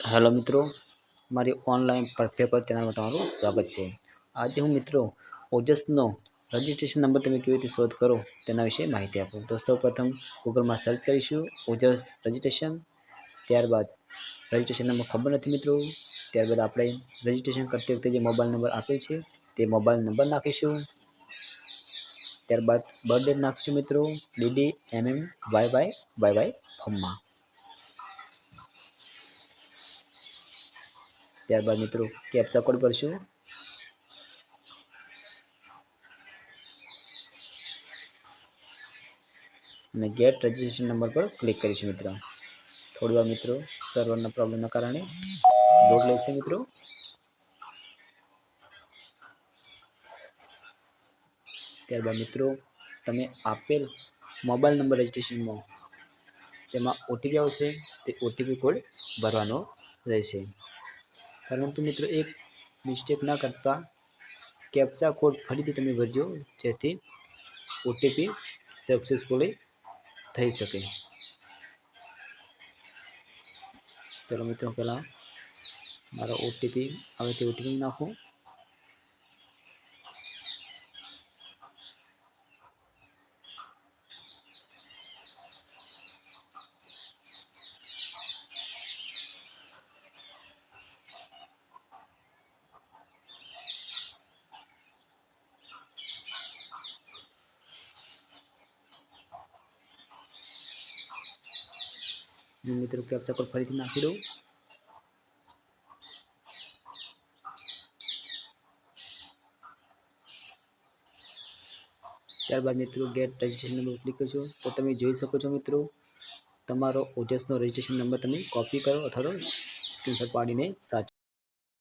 Hello मित्रों, મારી online paper ચેનલમાં તમારું સ્વાગત છે। આજે હું મિત્રો ઓજસનો રજિસ્ટ્રેશન નંબર તમે કેવી રીતે શોધ કરો તેના વિશે માહિતી આપું। તો સૌપ્રથમ ગૂગલમાં સર્ચ કરીશું ઓજસ રજિસ્ટ્રેશન। ત્યારબાદ રજિસ્ટ્રેશન નંબર ખબર નથી મિત્રો, ત્યારબાદ આપણે રજિસ્ટ્રેશન કરતી વખતે જે મોબાઈલ નંબર આપેલ છે તે મોબાઈલ નંબર નાખીશું। ત્યારબાદ બર્થ ડેટ નાખીશું મિત્રો, DDMMYYYY ફોર્મમાં। ત્યારબાદ મિત્રો કેપ્ચા કોડ ભરશું અને ગેટ રજિસ્ટ્રેશન નંબર પર ક્લિક કરીશું મિત્રો। થોડી વાર મિત્રો સર્વરના પ્રોબ્લેમના કારણે લોડ લેશે મિત્રો। ત્યારબાદ મિત્રો તમે આપેલ મોબાઈલ નંબર રજિસ્ટ્રેશનમાં તેમાં ઓટીપી આવશે, તે ઓટીપી કોડ ભરવાનો રહેશે। પરંતુ મિત્રો એક મિસ્ટેક ના કરતા કેપ્ચા કોડ ફરીથી તમે ભરજો, જેથી ઓટીપી સક્સેસફુલી થઈ શકે। ચલો મિત્રો પહેલાં મારો ઓટીપી આવે તે ઓટીપી નાખું। મિત્રો કેપ્ચા કોડ ફરીથી નાખી દઉં। ત્યારબાદ મિત્રો ગેટ રજિસ્ટ્રેશન નંબર ક્લિક કરશો તો તમે જોઈ શકો છો મિત્રો તમારો ઓજસનો રજિસ્ટ્રેશન નંબર તમે કોપી કરો અથવા તો સ્ક્રીનશોટ પાડીને સાચવો।